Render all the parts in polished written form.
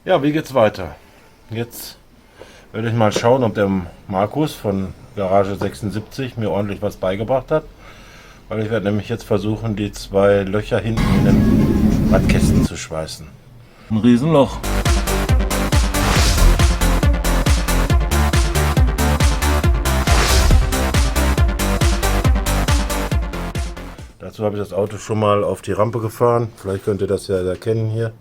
Ja, wie geht's weiter? Jetzt werde ich mal schauen, ob der Markus von Garage 76 mir ordentlich was beigebracht hat. Weil ich werde nämlich jetzt versuchen, die zwei Löcher hinten in den Radkästen zu schweißen. Ein Riesenloch. Dazu habe ich das Auto schon mal auf die Rampe gefahren. Vielleicht könnt ihr das ja erkennen hier.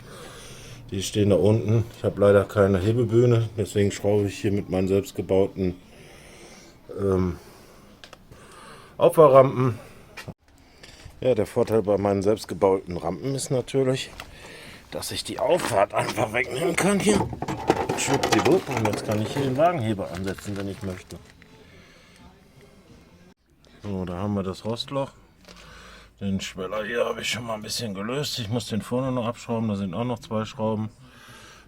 Die stehen da unten. Ich habe leider keine Hebebühne, deswegen schraube ich hier mit meinen selbstgebauten Auffahrrampen. Ja, der Vorteil bei meinen selbstgebauten Rampen ist natürlich, dass ich die Auffahrt einfach wegnehmen kann hier. Schwuppdiwupp, und jetzt kann ich hier den Wagenheber ansetzen, wenn ich möchte. So, da haben wir das Rostloch. Den Schweller hier habe ich schon mal ein bisschen gelöst. Ich muss den vorne noch abschrauben, da sind auch noch zwei Schrauben.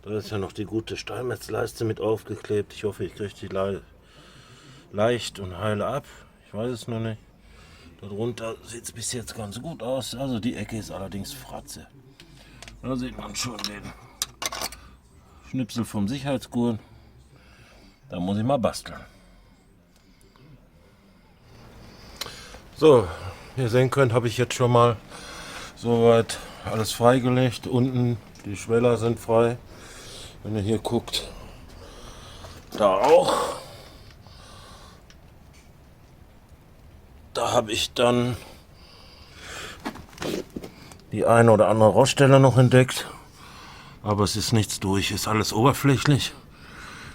Da ist ja noch die gute Steinmetzleiste mit aufgeklebt. Ich hoffe, ich kriege die leicht und heile ab. Ich weiß es noch nicht. Darunter sieht es bis jetzt ganz gut aus. Also die Ecke ist allerdings Fratze. Da sieht man schon den Schnipsel vom Sicherheitsgurt. Da muss ich mal basteln. So, wie ihr sehen könnt, habe ich jetzt schon mal soweit alles freigelegt. Unten die Schweller sind frei. Wenn ihr hier guckt, da auch. Da habe ich dann die eine oder andere Roststelle noch entdeckt. Aber es ist nichts durch, ist alles oberflächlich.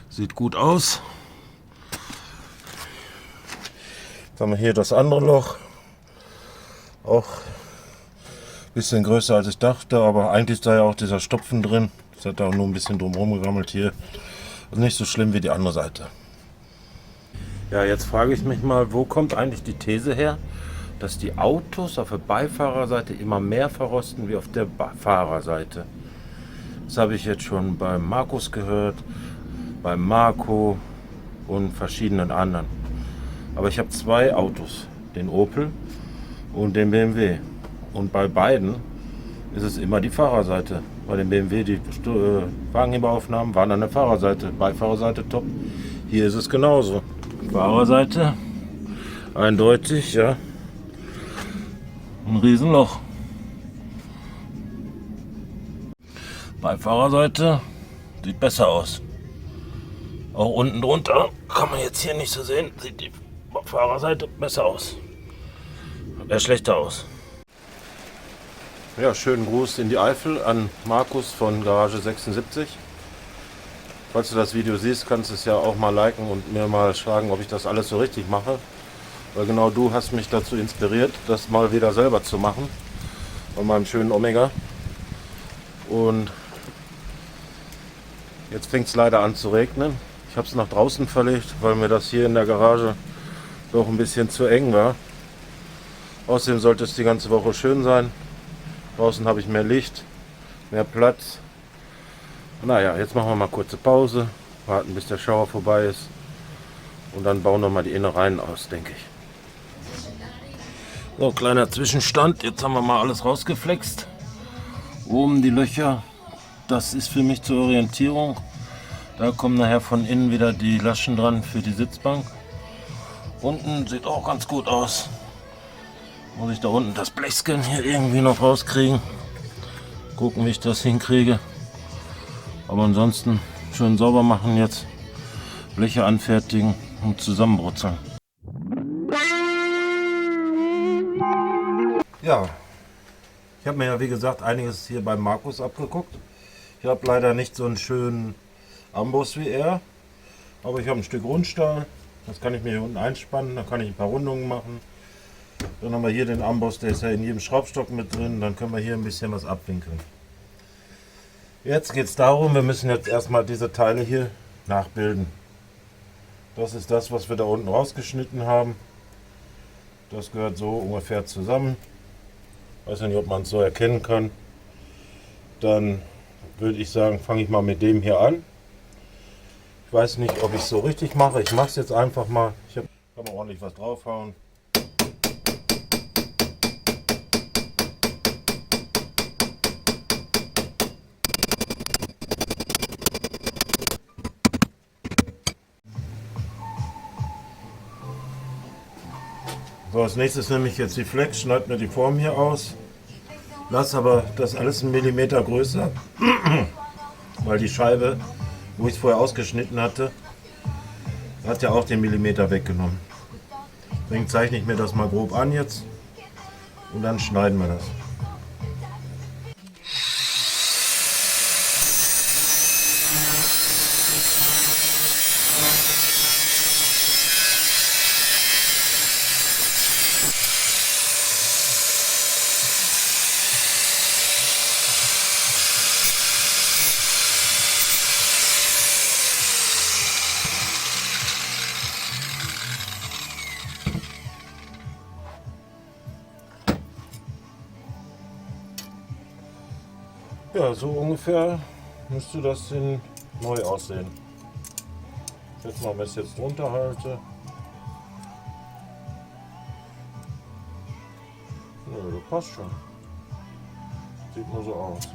Sieht gut aus. Jetzt haben wir hier das andere Loch. Auch ein bisschen größer als ich dachte, aber eigentlich ist da ja auch dieser Stopfen drin. Das hat auch nur ein bisschen drumherum gegammelt hier. Also nicht so schlimm wie die andere Seite. Ja, jetzt frage ich mich mal, wo kommt eigentlich die These her, dass die Autos auf der Beifahrerseite immer mehr verrosten wie auf der Fahrerseite? Das habe ich jetzt schon beim Markus gehört, beim Marco und verschiedenen anderen. Aber ich habe zwei Autos, den Opel und den BMW. Und bei beiden ist es immer die Fahrerseite. Bei dem BMW die Wagenheberaufnahmen waren an der Fahrerseite, Beifahrerseite top. Hier ist es genauso. Fahrerseite, eindeutig, ja, ein Riesenloch. Beifahrerseite sieht besser aus. Auch unten drunter kann man jetzt hier nicht so sehen, sieht die Fahrerseite besser aus. Schlechter aus. Ja, schönen Gruß in die Eifel an Markus von Garage 76. Falls du das Video siehst, kannst du es ja auch mal liken und mir mal fragen, ob ich das alles so richtig mache. Weil genau du hast mich dazu inspiriert, das mal wieder selber zu machen. Bei meinem schönen Omega. Und jetzt fängt es leider an zu regnen. Ich habe es nach draußen verlegt, weil mir das hier in der Garage doch ein bisschen zu eng war. Außerdem sollte es die ganze Woche schön sein. Draußen habe ich mehr Licht, mehr Platz. Naja, jetzt machen wir mal kurze Pause, warten bis der Schauer vorbei ist und dann bauen wir mal die Innereien aus, denke ich. So, kleiner Zwischenstand, jetzt haben wir mal alles rausgeflext. Oben die Löcher, das ist für mich zur Orientierung. Da kommen nachher von innen wieder die Laschen dran für die Sitzbank. Unten sieht auch ganz gut aus. Muss ich da unten das Blechscan hier irgendwie noch rauskriegen. Gucken, wie ich das hinkriege. Aber ansonsten schön sauber machen jetzt. Bleche anfertigen und zusammenbrutzeln. Ja, ich habe mir ja wie gesagt einiges hier beim Markus abgeguckt. Ich habe leider nicht so einen schönen Amboss wie er. Aber ich habe ein Stück Rundstahl. Das kann ich mir hier unten einspannen. Da kann ich ein paar Rundungen machen. Dann haben wir hier den Amboss, der ist ja in jedem Schraubstock mit drin. Dann können wir hier ein bisschen was abwinkeln. Jetzt geht es darum, wir müssen jetzt erstmal diese Teile hier nachbilden. Das ist das, was wir da unten rausgeschnitten haben. Das gehört so ungefähr zusammen. Ich weiß nicht, ob man es so erkennen kann. Dann würde ich sagen, fange ich mal mit dem hier an. Ich weiß nicht, ob ich es so richtig mache. Ich mache es jetzt einfach mal. Ich kann mal ordentlich was draufhauen. So, als nächstes nehme ich jetzt die Flex, schneide mir die Form hier aus. Lass aber das alles 1 mm größer, weil die Scheibe, wo ich es vorher ausgeschnitten hatte, hat ja auch den Millimeter weggenommen. Deswegen zeichne ich mir das mal grob an jetzt und dann schneiden wir das. Ja, so ungefähr müsste das neu aussehen. Jetzt mal, wenn ich es jetzt drunter halte. Nö, das passt schon. Sieht nur so aus.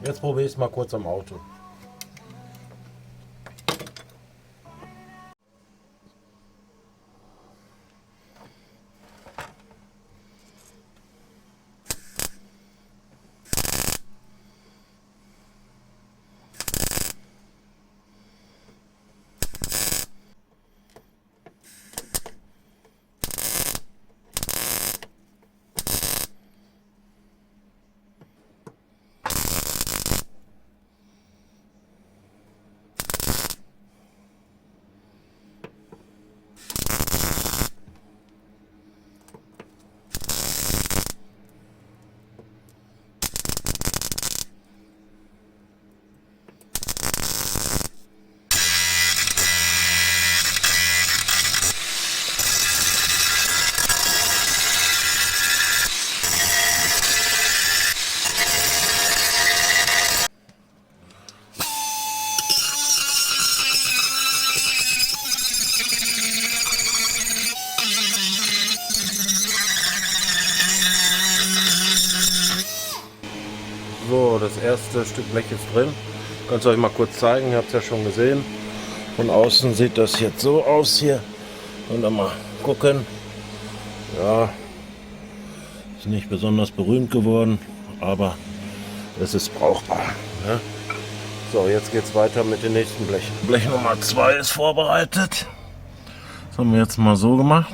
Jetzt probiere ich es mal kurz am Auto. So, das erste Stück Blech ist drin. Ich kann es euch mal kurz zeigen, ihr habt es ja schon gesehen. Von außen sieht das jetzt so aus hier. Und dann mal gucken. Ja, ist nicht besonders berühmt geworden, aber es ist brauchbar. Ne? So, jetzt geht es weiter mit den nächsten Blechen. Blech Nummer 2 ist vorbereitet. Das haben wir jetzt mal so gemacht.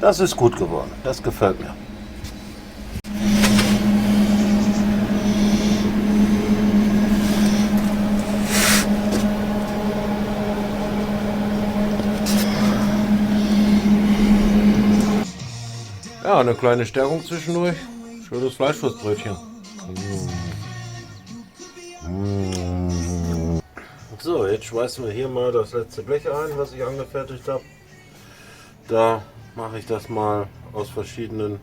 Das ist gut geworden, das gefällt mir. Ja, eine kleine Stärkung zwischendurch. Schönes Fleischwurstbrötchen. So, jetzt schmeißen wir hier mal das letzte Blech ein, was ich angefertigt habe. Da mache ich das mal aus verschiedenen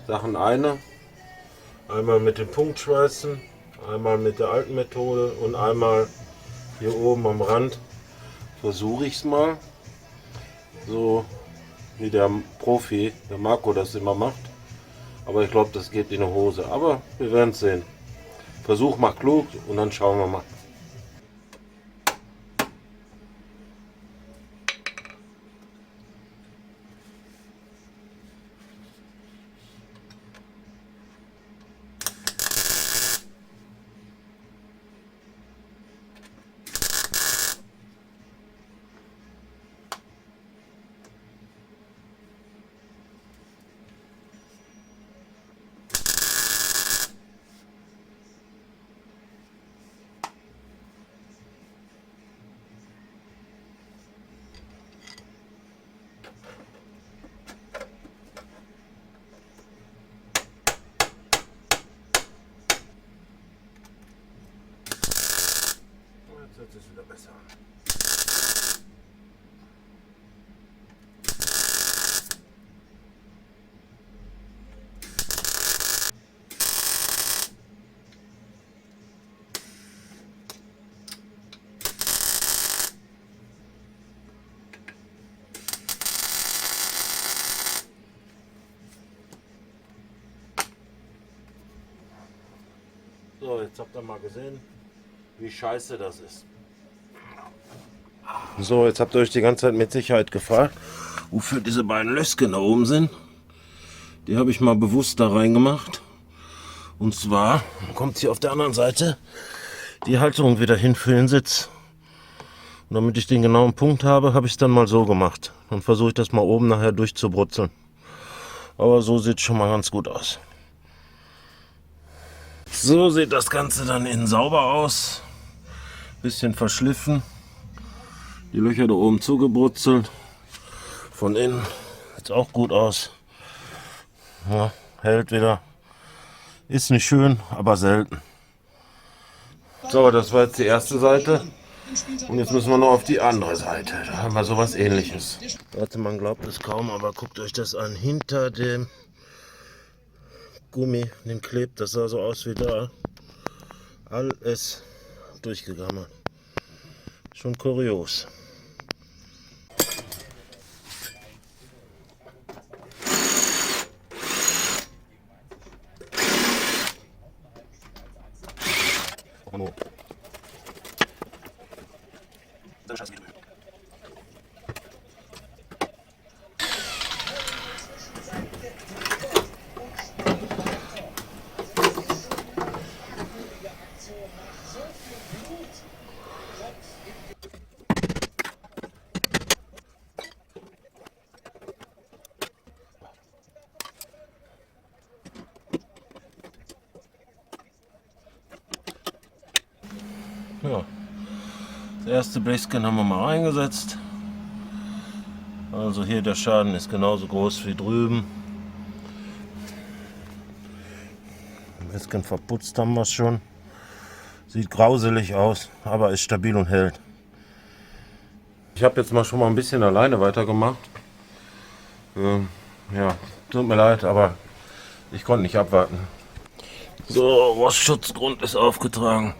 Sachen einmal mit dem Punktschweißen, einmal mit der alten Methode und einmal hier oben am Rand versuche ich es mal, so wie der Profi, der Marco, das immer macht. Aber ich glaube, das geht in die Hose. Aber wir werden es sehen. Versuch macht klug und dann schauen wir mal. jetzt ist wieder besser. So, jetzt habt ihr mal gesehen, wie scheiße das ist. So, jetzt habt ihr euch die ganze Zeit mit Sicherheit gefragt, wofür diese beiden Lösken da oben sind. Die habe ich mal bewusst da reingemacht. Und zwar kommt hier auf der anderen Seite die Halterung wieder hin für den Sitz. Und damit ich den genauen Punkt habe, habe ich es dann mal so gemacht. Dann versuche ich das mal oben nachher durchzubrutzeln. Aber so sieht es schon mal ganz gut aus. So sieht das Ganze dann innen sauber aus. Bisschen verschliffen. Die Löcher da oben zugebrutzelt. Von innen sieht es auch gut aus. Ja, hält wieder. Ist nicht schön, aber selten. So, das war jetzt die erste Seite. Und jetzt müssen wir noch auf die andere Seite. Da haben wir sowas Ähnliches. Warte, man glaubt es kaum, aber guckt euch das an. Hinter dem Gummi, dem klebt, das sah so aus wie da. Alles durchgegammelt. Schon kurios. Ja, das erste Blechscan haben wir mal reingesetzt. Also hier der Schaden ist genauso groß wie drüben. Ein bisschen verputzt haben wir es schon. Sieht grauselig aus, aber ist stabil und hält. Ich habe jetzt mal schon mal ein bisschen alleine weitergemacht. Ja, tut mir leid, aber ich konnte nicht abwarten. So, Rostschutzgrund ist aufgetragen.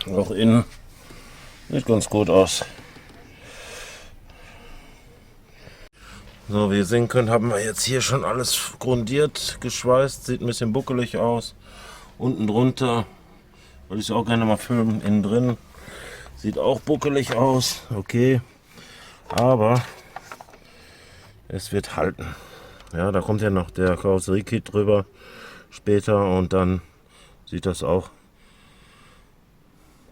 Auch innen sieht ganz gut aus. So, wie ihr sehen könnt, haben wir jetzt hier schon alles grundiert, geschweißt. Sieht ein bisschen buckelig aus. Unten drunter, würde ich es auch gerne mal filmen, innen drin. Sieht auch buckelig aus, okay. Aber es wird halten. Ja, da kommt ja noch der Karosseriekit drüber später und dann sieht das auch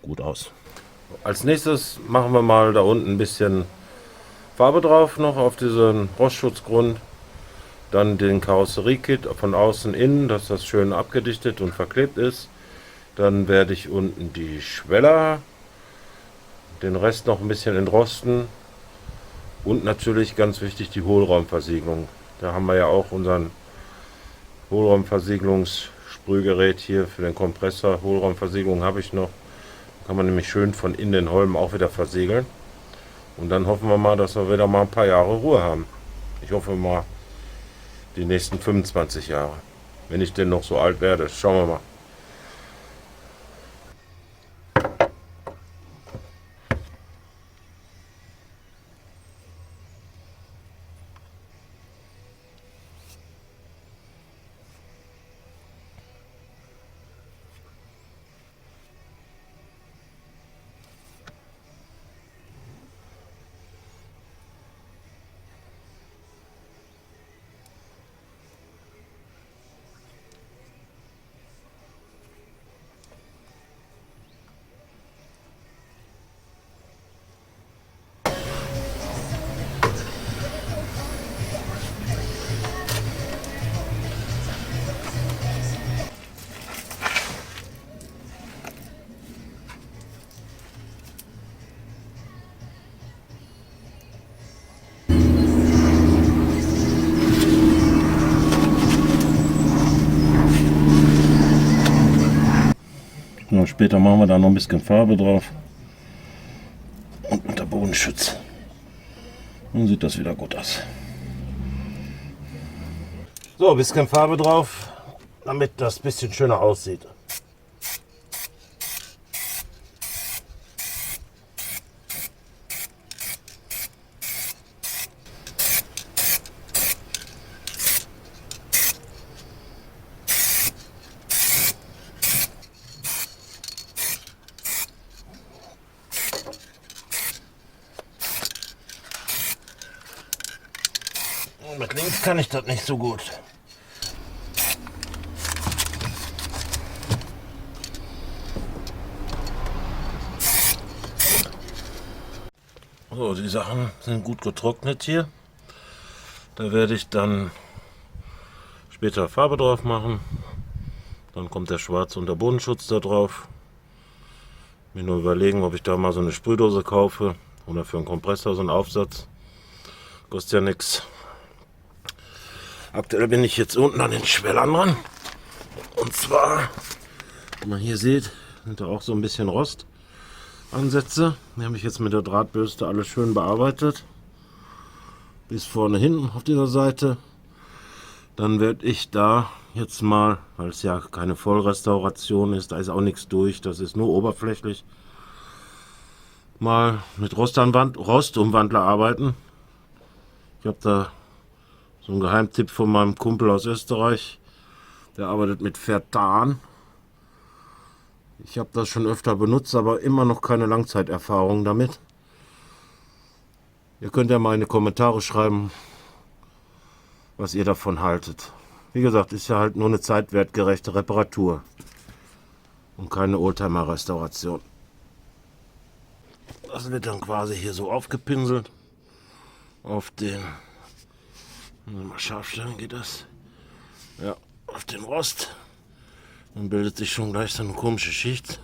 gut aus. Als nächstes machen wir mal da unten ein bisschen Farbe drauf noch auf diesen Rostschutzgrund. Dann den Karosseriekit von außen innen, dass das schön abgedichtet und verklebt ist. Dann werde ich unten die Schweller, den Rest noch ein bisschen entrosten. Und natürlich ganz wichtig die Hohlraumversiegelung. Da haben wir ja auch unseren Hohlraumversiegelungssprühgerät hier für den Kompressor. Hohlraumversiegelung habe ich noch. Kann man nämlich schön von innen den Holm auch wieder versiegeln. Und dann hoffen wir mal, dass wir wieder mal ein paar Jahre Ruhe haben. Ich hoffe mal die nächsten 25 Jahre. Wenn ich denn noch so alt werde. Schauen wir mal. So, später machen wir da noch ein bisschen Farbe drauf und Unterbodenschutz. Dann sieht das wieder gut aus. So, ein bisschen Farbe drauf, damit das ein bisschen schöner aussieht. Mit links kann ich das nicht so gut. So, die Sachen sind gut getrocknet hier. Da werde ich dann später Farbe drauf machen. Dann kommt der schwarze Unterbodenschutz da drauf. Mir nur überlegen, ob ich da mal so eine Sprühdose kaufe oder für einen Kompressor so einen Aufsatz. Kostet ja nichts. Aktuell bin ich jetzt unten an den Schwellern dran. Und zwar, wie man hier sieht, sind da auch so ein bisschen Rostansätze. Die habe ich jetzt mit der Drahtbürste alles schön bearbeitet. Bis vorne hinten auf dieser Seite. Dann werde ich da jetzt mal, weil es ja keine Vollrestauration ist, da ist auch nichts durch, das ist nur oberflächlich, mal mit Rostumwandler arbeiten. Ich habe da so ein Geheimtipp von meinem Kumpel aus Österreich, der arbeitet mit Vertan. Ich habe das schon öfter benutzt, aber immer noch keine Langzeiterfahrung damit. Ihr könnt ja mal in die Kommentare schreiben, was ihr davon haltet. Wie gesagt, ist ja halt nur eine zeitwertgerechte Reparatur und keine Oldtimer-Restauration. Das wird dann quasi hier so aufgepinselt auf den... Mal scharf stellen, geht das? Ja, auf den Rost. Dann bildet sich schon gleich so eine komische Schicht.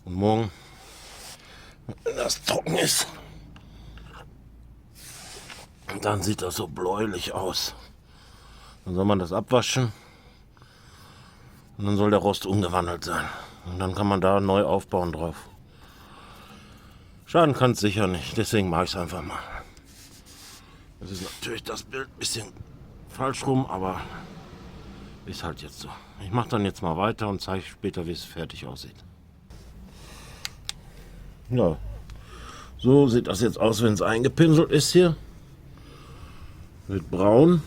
Und morgen, wenn das trocken ist, dann sieht das so bläulich aus. Dann soll man das abwaschen. Und dann soll der Rost umgewandelt sein. Und dann kann man da neu aufbauen drauf. Schaden kann es sicher nicht, deswegen mache ich es einfach mal. Das ist natürlich das Bild ein bisschen falsch rum, aber ist halt jetzt so. Ich mache dann jetzt mal weiter und zeige später, wie es fertig aussieht. Ja, so sieht das jetzt aus, wenn es eingepinselt ist hier. Mit braun.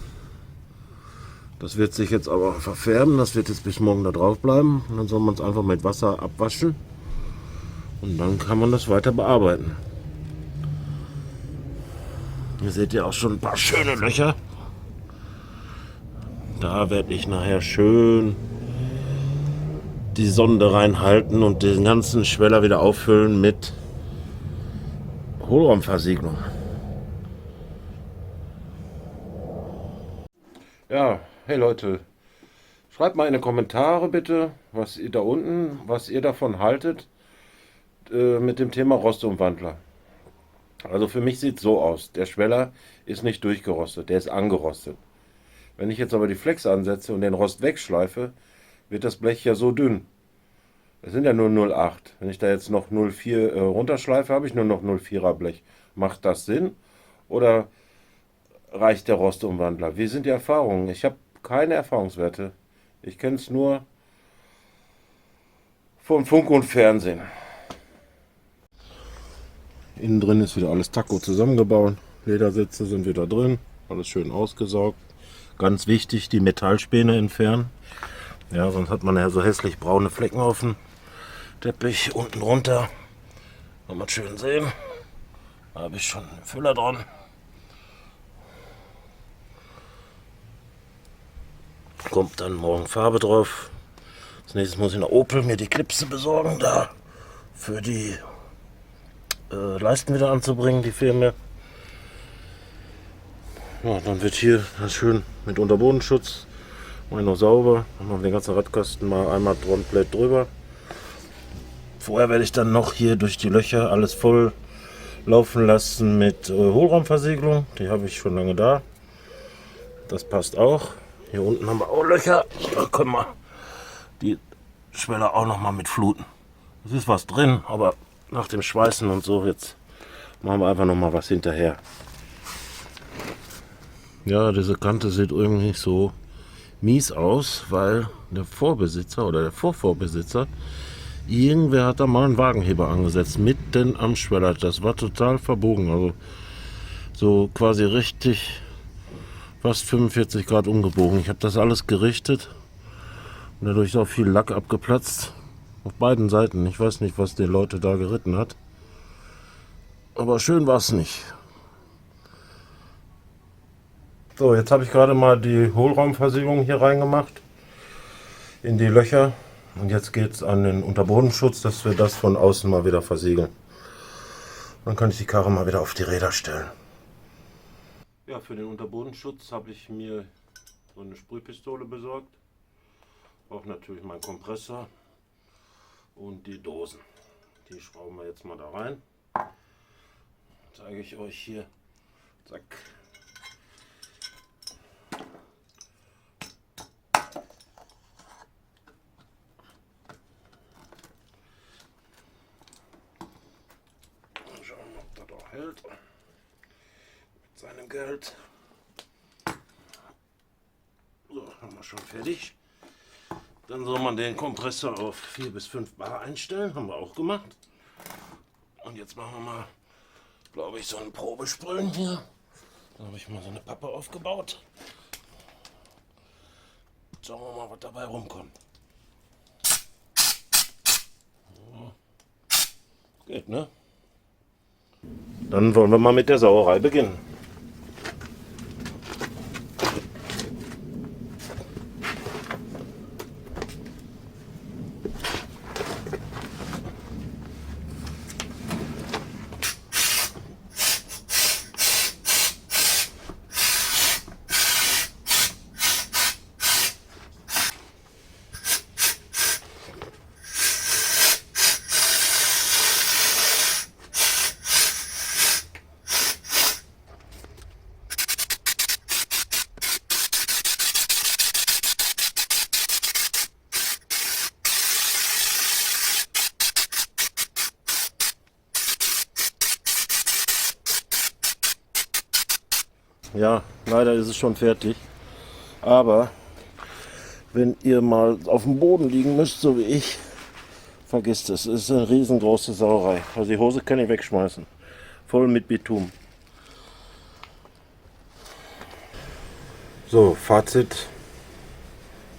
Das wird sich jetzt aber verfärben, das wird jetzt bis morgen da drauf bleiben. Und dann soll man es einfach mit Wasser abwaschen. Und dann kann man das weiter bearbeiten. Hier seht ihr auch schon ein paar schöne Löcher. Da werde ich nachher schön die Sonde reinhalten und den ganzen Schweller wieder auffüllen mit Hohlraumversiegelung. Ja, hey Leute, schreibt mal in die Kommentare bitte, was ihr da unten, was ihr davon haltet mit dem Thema Rostumwandler. Also für mich sieht es so aus, der Schweller ist nicht durchgerostet, der ist angerostet. Wenn ich jetzt aber die Flex ansetze und den Rost wegschleife, wird das Blech ja so dünn. Das sind ja nur 0,8. Wenn ich da jetzt noch 0,4 runterschleife, habe ich nur noch 0,4er Blech. Macht das Sinn oder reicht der Rostumwandler? Wie sind die Erfahrungen? Ich habe keine Erfahrungswerte. Ich kenne es nur vom Funk und Fernsehen. Innen drin ist wieder alles Taco zusammengebaut. Ledersitze sind wieder drin. Alles schön ausgesaugt. Ganz wichtig, die Metallspäne entfernen. Ja, sonst hat man ja so hässlich braune Flecken auf dem Teppich. Unten drunter kann man schön sehen. Da habe ich schon einen Füller dran. Kommt dann morgen Farbe drauf. Als nächstes muss ich nach Opel mir die Klipse besorgen, da für die Leisten wieder anzubringen, die fehlen mir. Ja, dann wird hier das schön mit Unterbodenschutz mal noch sauber. Dann machen wir den ganzen Radkasten mal einmal komplett drüber. Vorher werde ich dann noch hier durch die Löcher alles voll laufen lassen mit Hohlraumversiegelung. Die habe ich schon lange da. Das passt auch. Hier unten haben wir auch Löcher. Da können wir die Schweller auch noch mal mit fluten. Es ist was drin, aber nach dem Schweißen und so, jetzt machen wir einfach noch mal was hinterher. Ja, diese Kante sieht irgendwie so mies aus, weil der Vorbesitzer oder der Vorvorbesitzer, irgendwer hat da mal einen Wagenheber angesetzt, mitten am Schweller. Das war total verbogen, also so quasi richtig fast 45 Grad umgebogen. Ich habe das alles gerichtet und dadurch ist auch viel Lack abgeplatzt. Auf beiden Seiten. Ich weiß nicht, was die Leute da geritten hat. Aber schön war es nicht. So, jetzt habe ich gerade mal die Hohlraumversiegelung hier reingemacht. In die Löcher. Und jetzt geht es an den Unterbodenschutz, dass wir das von außen mal wieder versiegeln. Dann kann ich die Karre mal wieder auf die Räder stellen. Ja, für den Unterbodenschutz habe ich mir so eine Sprühpistole besorgt. Auch natürlich mein Kompressor und die Dosen. Die schrauben wir jetzt mal da rein. Zeige ich euch hier. Zack. Schauen, ob das auch hält. Mit seinem Geld. So, haben wir schon fertig. Dann soll man den Kompressor auf 4 bis 5 Bar einstellen. Haben wir auch gemacht. Und jetzt machen wir mal, glaube ich, so ein Probesprühen hier. Da habe ich mal so eine Pappe aufgebaut. Schauen wir mal, was dabei rumkommt. So. Geht, ne? Dann wollen wir mal mit der Sauerei beginnen. Ja, leider ist es schon fertig. Aber wenn ihr mal auf dem Boden liegen müsst, so wie ich, vergisst es. Es ist eine riesengroße Sauerei. Also die Hose kann ich wegschmeißen. Voll mit Bitumen. So, Fazit.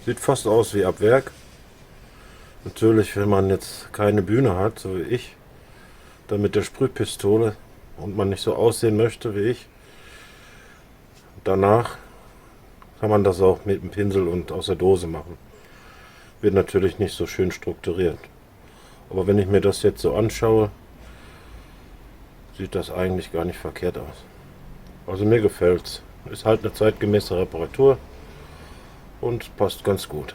Sieht fast aus wie ab Werk. Natürlich, wenn man jetzt keine Bühne hat, so wie ich, dann mit der Sprühpistole und man nicht so aussehen möchte wie ich, danach kann man das auch mit dem Pinsel und aus der Dose machen. Wird natürlich nicht so schön strukturiert. Aber wenn ich mir das jetzt so anschaue, sieht das eigentlich gar nicht verkehrt aus. Also mir gefällt's. Ist halt eine zeitgemäße Reparatur und passt ganz gut.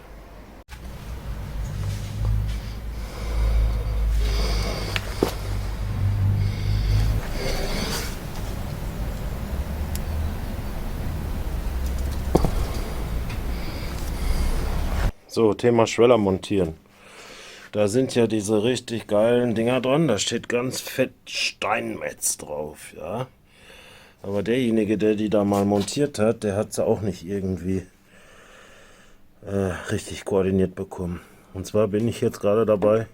So, Thema Schweller montieren. Da sind ja diese richtig geilen Dinger dran. Da steht ganz fett Steinmetz drauf, ja. Aber derjenige, der die da mal montiert hat, der hat sie auch nicht irgendwie richtig koordiniert bekommen. Und zwar bin ich jetzt gerade dabei,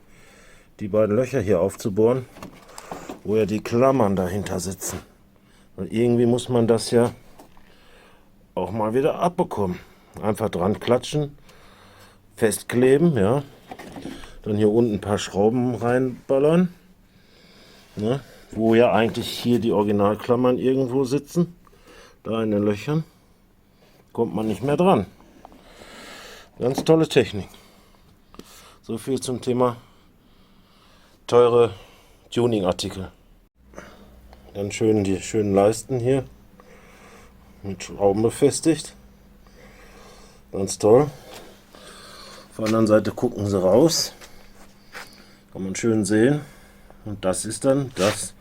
die beiden Löcher hier aufzubohren, wo ja die Klammern dahinter sitzen. Und irgendwie muss man das ja auch mal wieder abbekommen. Einfach dran klatschen, festkleben, ja. Dann hier unten ein paar Schrauben reinballern, ne, wo ja eigentlich hier die Originalklammern irgendwo sitzen. Da in den Löchern kommt man nicht mehr dran. Ganz tolle Technik. So viel zum Thema teure Tuning-Artikel. Dann schön die schönen Leisten hier mit Schrauben befestigt. Ganz toll. Auf der anderen Seite gucken sie raus. Kann man schön sehen. Und das ist dann das,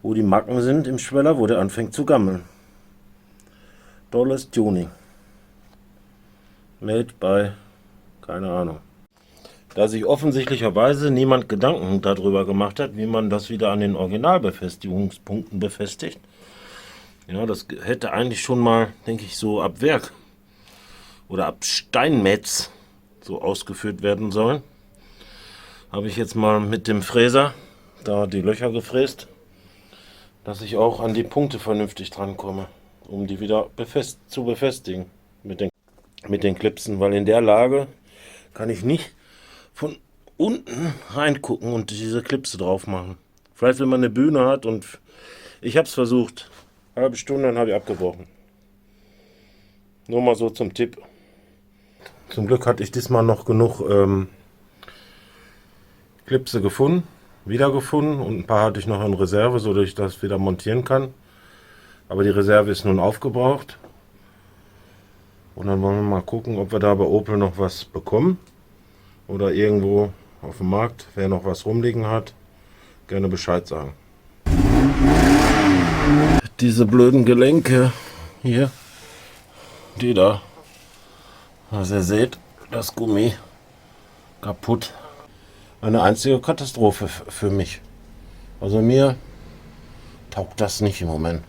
wo die Macken sind im Schweller, wo der anfängt zu gammeln. Tolles Tuning. Made by, keine Ahnung. Da sich offensichtlicherweise niemand Gedanken darüber gemacht hat, wie man das wieder an den Originalbefestigungspunkten befestigt. Ja, das hätte eigentlich schon mal, denke ich, so ab Werk oder ab Steinmetz so ausgeführt werden sollen. Habe ich jetzt mal mit dem Fräser da die Löcher gefräst, dass ich auch an die Punkte vernünftig drankomme, um die wieder zu befestigen mit den Klipsen, weil in der Lage kann ich nicht von unten reingucken und diese Klipse drauf machen. Vielleicht, wenn man eine Bühne hat, und ich habe es versucht, halbe Stunde, dann habe ich abgebrochen. Nur mal so zum Tipp. Zum Glück hatte ich diesmal noch genug Klipse wiedergefunden, und ein paar hatte ich noch in Reserve, so dass ich das wieder montieren kann. Aber die Reserve ist nun aufgebraucht. Und dann wollen wir mal gucken, ob wir da bei Opel noch was bekommen. Oder irgendwo auf dem Markt, wer noch was rumliegen hat, gerne Bescheid sagen. Diese blöden Gelenke hier, die da, was ihr seht, das Gummi kaputt. Eine einzige Katastrophe für mich. Also mir taugt das nicht im Moment.